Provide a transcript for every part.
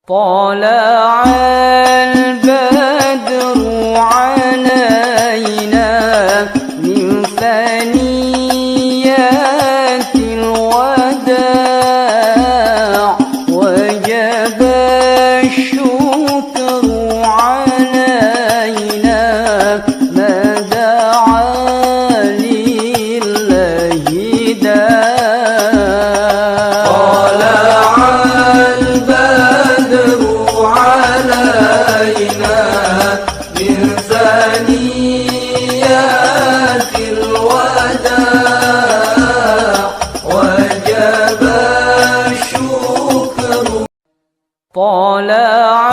طلع البدر علينا من ثنيات الوداع وجب الشكر علينا ما دعا لله داع. طلع البدر علينا من ثنيات الوداع وجب الشكر. طلع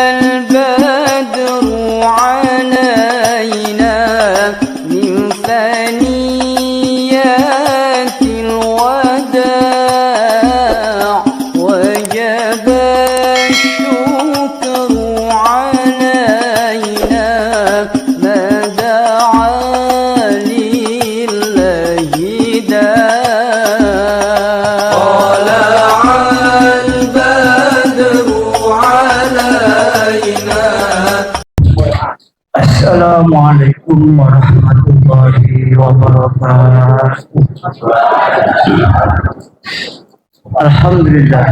البدر علينا من ثنيات الوداع وجب الشكر علينا ما دعا لله داع. طلع البدر علينا. Assalamualaikum warahmatullahi wabarakatuh. Alhamdulillah.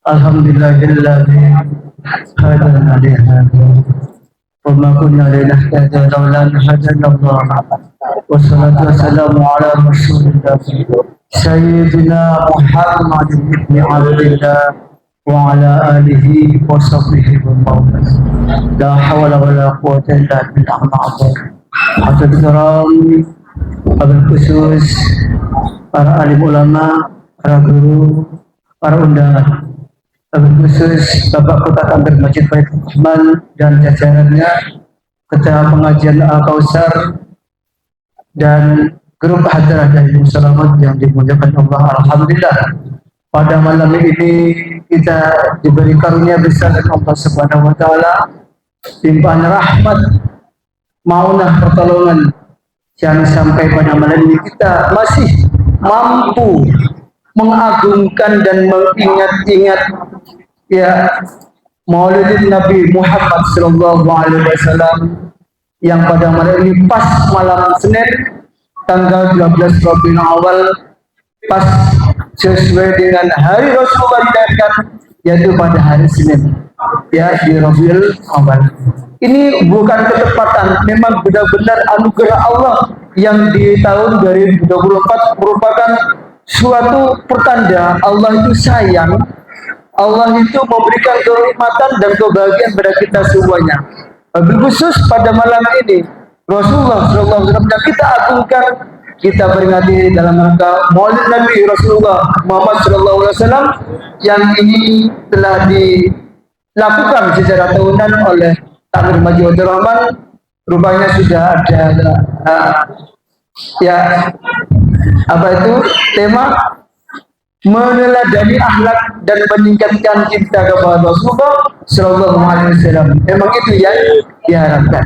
Alhamdulillahilladzi hadana li hadza wa ma kunna linahtadiya lawla an hadana Allah. Wassalatu wassalamu ala rasulillah sayyidina Muhammad ibn Abdillah wa ala alihi wa sahbihi wa mawlah. La hawla wa la quwwata illa billah. Hadirin kiram, wabil khusus para alim ulama, para guru, para undangan, wabil khusus Bapak Kota Tangger Masjid Baitur Rahman dan jajarannya, Ketua Pengajian Al-Kausar dan grup hadirah dari Selamat yang dimuliakan Allah. Alhamdulillah, pada malam ini kita diberi karunia besar dari Allah Subhanahu wa taala, limpahan rahmat, maunah pertolongan yang sampai pada malam ini kita masih mampu mengagungkan dan mengingat-ingat ya Maulid Nabi Muhammad sallallahu alaihi wasallam yang pada malam ini pas malam Senin tanggal 12 Rabiul Awal, pas sesuai dengan hari Rasulullah dilahirkan, yaitu pada hari Senin ya di Rabiul Awal. Ini bukan ketepatan, memang benar-benar anugerah Allah yang di tahun 2024 merupakan suatu pertanda Allah itu sayang, Allah itu memberikan kenikmatan dan kebahagiaan pada kita semuanya. Lebih khusus pada malam ini Rasulullah SAW yang kita agungkan, kita peringati dalam rangka Maulid Nabi Rasulullah Muhammad SAW yang ini telah dilakukan secara tahunan oleh Takmir Masjid Baitur Rahman. Rupanya sudah ada ya apa itu tema meneladani akhlak dan meningkatkan cinta kepada Rasulullah Sallallahu Alaihi Wasallam. Memang itu yang diharapkan.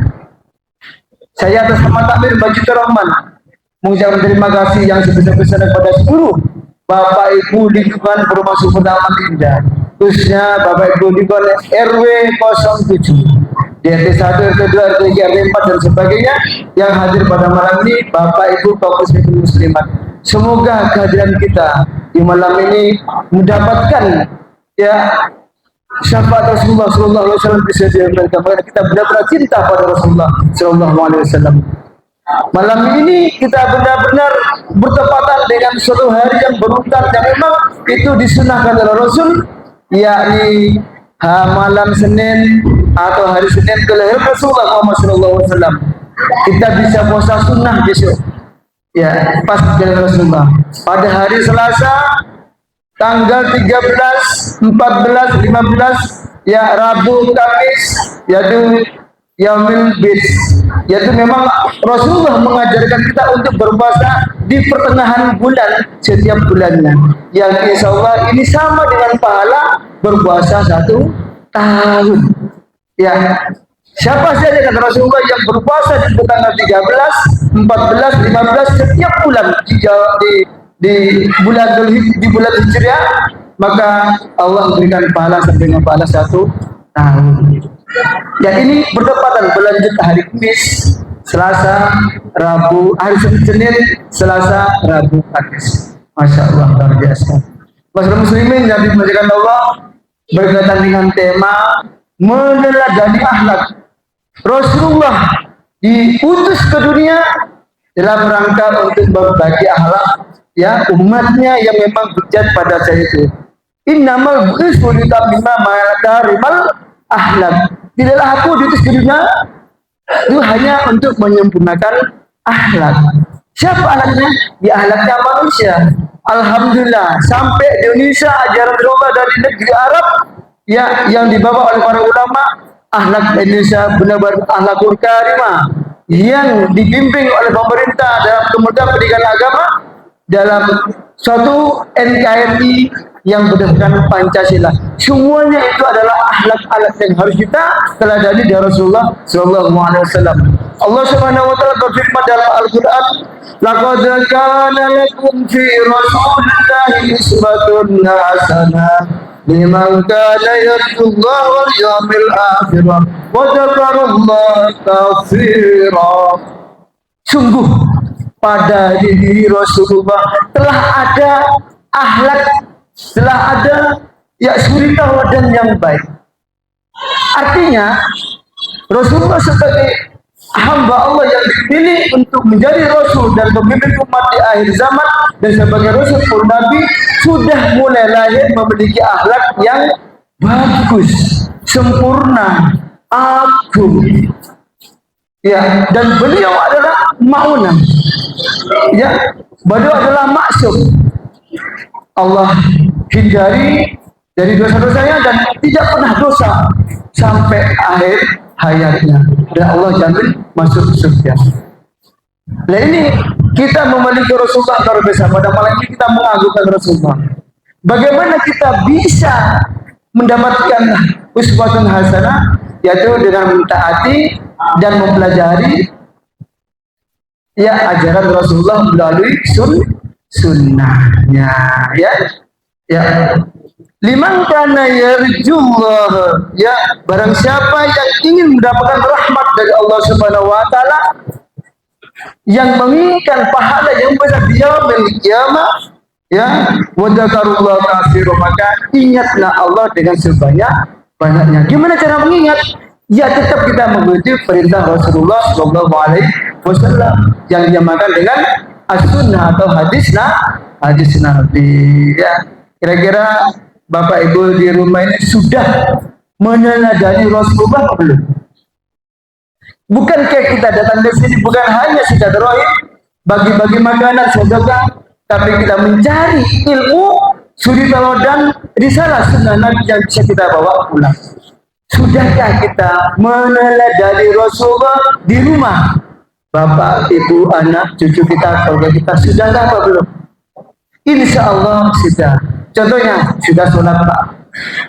Saya atas nama Takmir Masjid Baitur Rahman mengucapkan terima kasih yang sebesar-besarnya kepada seluruh Bapak Ibu lingkungan Perumahan Sumber Aman Indah, khususnya Bapak Ibu lingkungan RW 07, RT 1, RT 2, RT 3, RT 4 dan sebagainya yang hadir pada malam ini, Bapak Ibu kaum muslimin muslimat. Semoga kehadiran kita di malam ini mendapatkan ya syafaat Rasulullah sallallahu alaihi wasallam, bisa diambil kita benar-benar cinta pada Rasulullah sallallahu alaihi wasallam. Malam ini kita benar-benar bertepatan dengan suatu hari yang beruntang yang memang itu disunahkan oleh Rasul, yakni malam Senin atau hari Senin kelahiran Rasulullah Muhammad SAW. Kita bisa puasa sunnah besok ya pas kelahiran Rasulullah. Pada hari Selasa tanggal 13, 14, 15 ya Rabu, Kamis yaitu Yaumil Bid, yaitu memang Rasulullah mengajarkan kita untuk berpuasa di pertengahan bulan setiap bulannya, yang insya Allah ini sama dengan pahala berpuasa 1 tahun ya. Siapa saja kata Rasulullah yang berpuasa di tanggal 13, 14, 15 setiap bulan di bulan Hijriah maka Allah memberikan pahala sampai dengan pahala 1 tahun. Ya ini bertepatan berlanjut hari Kamis, Selasa, Rabu, hari Senin, Selasa, Rabu, Kamis. Masya Allah, luar biasa. Masyarakat muslimin yang dimuliakan Allah, berkaitan dengan tema meneladani akhlak. Rasulullah diutus ke dunia dalam rangka untuk berbagi akhlak ya umatnya yang memang hujat pada saya itu. Innamal bu'itsu litammima makarimal akhlak. Tidaklah aku diutus ke dunia itu hanya untuk menyempurnakan akhlak. Siapa akhlaknya? Ya akhlaknya manusia. Alhamdulillah sampai di Indonesia ajaran Rasulullah dari negeri Arab ya yang dibawa oleh para ulama, akhlak Indonesia benar-benar akhlakul karimah yang dibimbing oleh pemerintah dalam Kementerian Pendidikan Agama dalam suatu NKRI yang berdasarkan Pancasila. Semuanya itu adalah akhlak-akhlak yang harus kita teladani dari Rasulullah sallallahu alaihi wasallam. Allah Subhanahu wa taala berfirman dalam Al-Qur'an, "Laqad kana lakum fi Rasulillahi uswatun hasanah liman kana yarjullaha wal yawmil akhir wa dzakarallaha katsira." Sungguh pada diri Rasulullah telah ada akhlak, telah ada ya suri tauladan yang baik. Artinya Rasulullah sebagai hamba Allah yang dipilih untuk menjadi Rasul dan pemimpin umat di akhir zaman dan sebagai Rasul pun Nabi sudah mulai lahir memiliki akhlak yang bagus, sempurna, agung. Ya, dan beliau adalah ma'unah. Ya, beliau adalah maksum. Allah hindari dari dosa-dosanya dan tidak pernah dosa sampai akhir hayatnya. Dan Allah jamin masuk surga. Nah ini kita memiliki Rasulullah luar biasa. Pada malam ini kita mengagungkan Rasulullah. Bagaimana kita bisa mendapatkan uswatun hasanah, yaitu dengan mentaati dan mempelajari ya ajaran Rasulullah melalui sunnahnya ya liman kana yarjullah ya barang siapa yang ingin mendapatkan rahmat dari Allah Subhanahu wa taala yang menginginkan pahala yang besar di yaumil qiyamah ya wa dzakarullah katsiran maka ingatlah Allah dengan sebanyak-banyaknya. Gimana cara mengingat? Ya tetap kita mengikuti perintah Rasulullah sallallahu alaihi wasallam yang dinamakan dengan as-sunnah atau hadis Nabi ya. Kira-kira Bapak Ibu di rumah ini sudah meneladani Rasulullah belum? Bukan kayak kita datang ke sini bukan hanya silaturahim, bagi-bagi makanan sedekah, tapi kita mencari ilmu suri teladan risalah sunnah Nabi yang bisa kita bawa pulang. Sudahkah kita meneladani Rasulullah di rumah? Bapak, Ibu, anak, cucu kita, keluarga kita sudahkah apa belum? Insya Allah sudah. Contohnya sudah sholat Pak.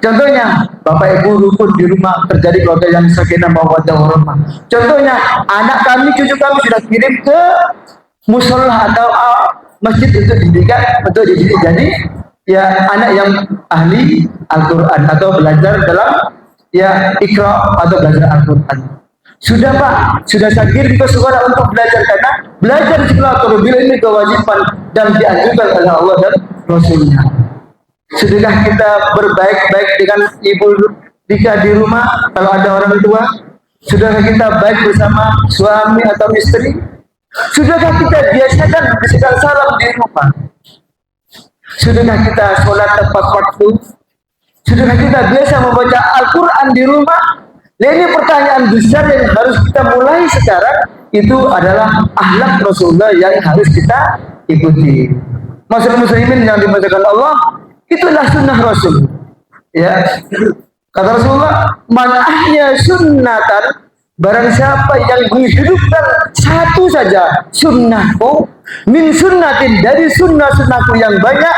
Contohnya Bapak Ibu rukun di rumah terjadi keluarga yang sakinah mawaddah warahmah. Contohnya anak kami, cucu kami sudah kirim ke musola atau masjid untuk dididik jadi ya anak yang ahli Al-Quran atau belajar dalam ya Iqra atau belajar Al-Quran. Sudah Pak, sudah saya kirim ke sekolah untuk belajar karena belajar di sekolah terlebih ini kewajiban dan dianjurkan oleh Allah dan Rasulnya. Sudahkah kita berbaik-baik dengan ibu jika di rumah kalau ada orang tua? Sudahkah kita baik bersama suami atau istri? Sudahkah kita biasakan bisikan salam di rumah? Sudahkah kita sholat tepat waktu? Sudahkah kita biasa membaca Al-Quran di rumah? Nah ini pertanyaan besar yang harus kita mulai sekarang. Itu adalah akhlak Rasulullah yang harus kita ikuti. Masyarakat muslimin yang dimuliakan Allah, itulah sunnah Rasul. Ya, kata Rasulullah, "Man ahya sunnatan," barang siapa yang menghidupkan satu saja sunnahku, min sunnatin dari sunnah-sunnahku yang banyak,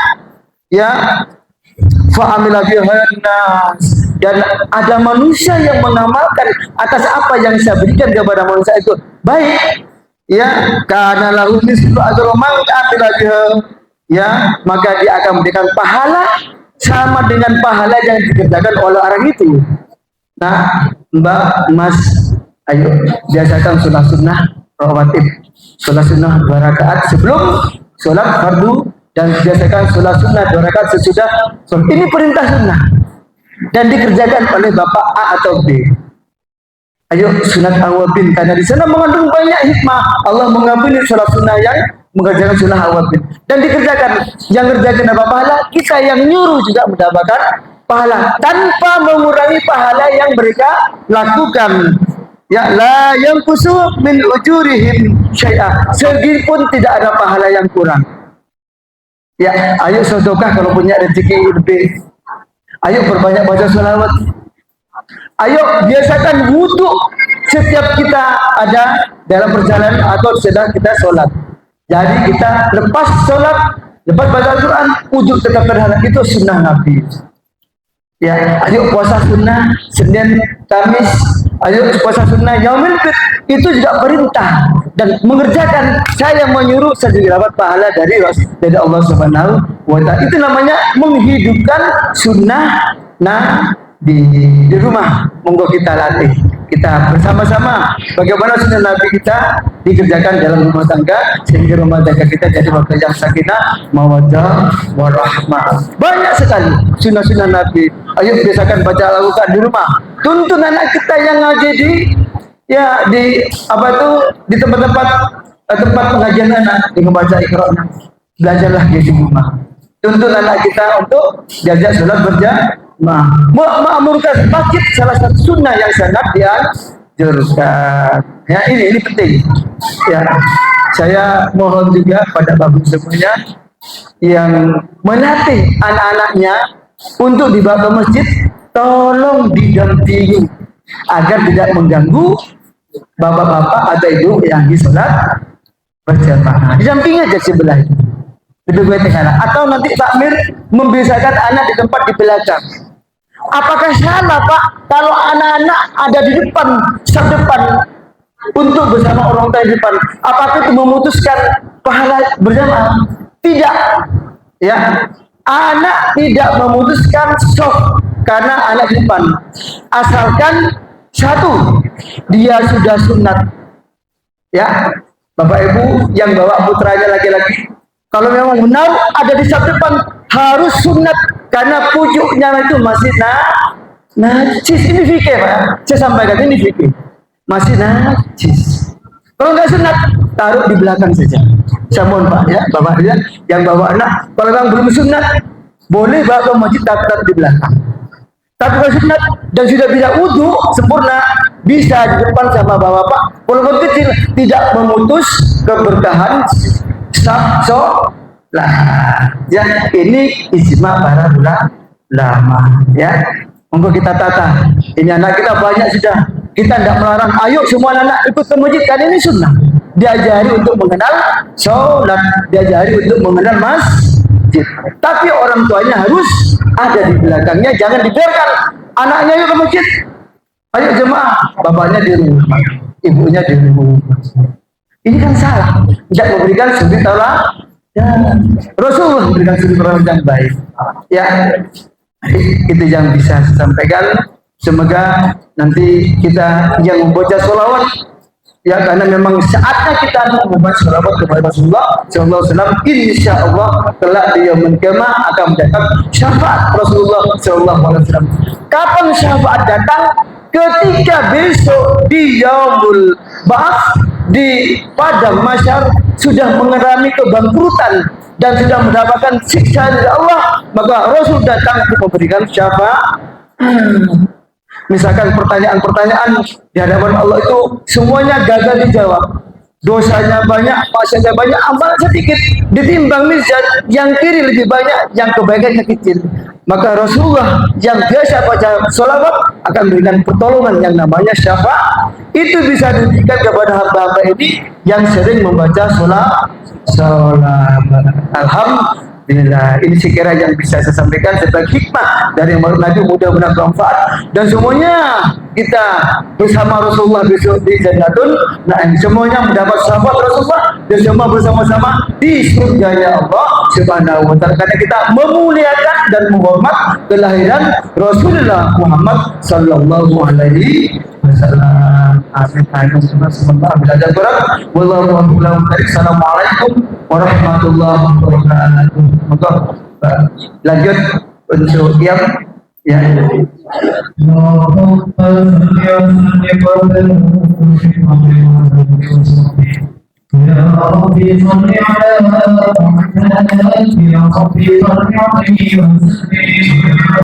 ya, fa'amila bihanas, dan ada manusia yang mengamalkan atas apa yang saya berikan kepada manusia itu baik, ya, karena lahu mislu ajru man amila biha, ya, maka dia akan memberikan pahala sama dengan pahala yang dikerjakan oleh orang itu. Nah, Mbak, Mas, ayo biasakan sholat sunnah rawatib, sholat sunnah 2 rakaat sebelum sholat fardu, dan biasakan sholat sunnah 2 rakaat sesudah sholat. Ini perintah sunnah dan dikerjakan oleh Bapak A atau B. Ayo sunat awabin, karena di sana mengandung banyak hikmah. Allah mengampuni sholat sunnah yang mengerjakan sunnah awabin, dan dikerjakan. Yang kerjakan apa pahala? Kita yang nyuruh juga mendapatkan pahala tanpa mengurangi pahala yang mereka lakukan. Ya, la yang kusuk min ujurihim syai'ah, segipun tidak ada pahala yang kurang. Ya, ayo sedekah kalau punya rezeki lebih. Ayo perbanyak baca sholawat. Ayo biasakan wudhu setiap kita ada dalam perjalanan atau sedang kita sholat. Jadi kita lepas sholat, lepas baca Al-Quran, wudhu tetap berhala. Itu sunnah Nabi. Ya, ayo puasa sunnah Senin, Kamis. Ayo puasa sunnah Yaumil Fitr. Itu juga perintah dan mengerjakan. Saya menyuruh, saya juga dapat pahala dari Allah Subhanahu wa Ta'ala. Itu namanya menghidupkan sunnah di rumah. Monggo kita latih, kita bersama-sama bagaimana sunnah Nabi kita dikerjakan dalam rumah tangga, sehingga rumah tangga kita jadi warga yang sakinah, mawaddah, warahmah. Banyak sekali sunnah-sunnah Nabi. Ayo biasakan baca Al-Quran di rumah. Tuntun anak kita yang ngaji di tempat-tempat pengajian anak, dengan baca Iqra. Belajarlah di rumah. Tuntun anak kita untuk diajak sholat ma'murkan masjid, salah satu sunnah yang sangat dianjurkan. Ya, ini penting. Ya, saya mohon juga pada bapak semuanya yang melatih anak-anaknya untuk dibawa ke masjid, tolong didampingi agar tidak mengganggu bapak-bapak atau ibu yang di sholat berjamaah. Didampingi aja sebelah itu. Lebih baik dengan atau nanti takmir membiasakan anak di tempat di belakang. Apakah salah Pak kalau anak-anak ada di depan, saf depan untuk bersama orang tua di depan? Apakah itu memutuskan pahala berjamaah? Tidak. Ya, anak tidak memutuskan saf karena anak di depan. Asalkan satu, dia sudah sunat. Ya, Bapak Ibu yang bawa putranya laki-laki, kalau memang benar ada di saf depan harus sunat, karena pucuknya itu masih najis. Ini fikih Pak, saya sampaikan ini fikih, masih najis. Kalau nggak sunat, taruh di belakang saja. Saya mohon Pak ya, Bapak ya, yang bawa anak, kalau memang belum sunat, boleh bawa ke masjid, taruh di belakang. Tapi kalau sunat dan sudah bisa wudhu sempurna, bisa di depan sama bapak-bapak. Walaupun kecil, tidak memutus keberkahan saf sholat. Ya, ini ijma para ulama. Ya, monggo kita tata. Ini anak kita banyak sudah. Kita tidak melarang. Ayo semua anak ikut ke masjid. Karena ini sunnah. Diajari untuk mengenal sholat. Diajari untuk mengenal masjid. Tapi orang tuanya harus ada di belakangnya. Jangan dibiarkan anaknya yuk ke masjid. Ayo jemaah. Bapaknya di rumah, ibunya di rumah. Ini kan salah. Tidak memberikan suri tauladan. Ya, Rasulullah memberikan suri tauladan yang baik. Ya, itu yang bisa saya sampaikan. Semoga nanti kita yang membaca sholawat, ya, karena memang saatnya kita membaca sholawat kepada Rasulullah Sallallahu Alaihi Wasallam. Insya Allah kelak di yaumul qiyamah akan mendapat syafaat Rasulullah Sallallahu Alaihi Wasallam. Kapan syafaat datang? Ketika besok di yaumul ba'ats, di padang mahsyar sudah mengalami kebangkrutan dan sudah mendapatkan siksa dari Allah, maka Rasul datang untuk memberikan syafaat. Misalkan pertanyaan-pertanyaan di hadapan Allah itu semuanya gagal dijawab. Dosanya banyak, maksiatnya banyak, amalan sedikit. Ditimbang mizan, yang kiri lebih banyak, yang kebaikannya kecil. Maka Rasulullah yang biasa baca sholawat akan memberikan pertolongan yang namanya syafaat. Itu bisa diberikan kepada hamba-hamba ini yang sering membaca sholawat. Alhamdulillah. Inilah ini sekiranya yang bisa saya sampaikan sebagai hikmah dari Nabi, mudah-mudahan bermanfaat dan semuanya kita bersama Rasulullah besok di Jannatul Naim, semuanya mendapat syafaat Rasulullah dan semua bersama-sama di surganya Allah Subhanahu wa taala, karena kita memuliakan dan menghormat kelahiran Rasulullah Muhammad sallallahu alaihi wasallam. Amin. Semoga belajar berat. Wallahu a'lam. Assalamualaikum warahmatullahi wabarakatuh. Moga lanjut untuk yang يا ربي صل على محمد يا ربي صل عليه وسلم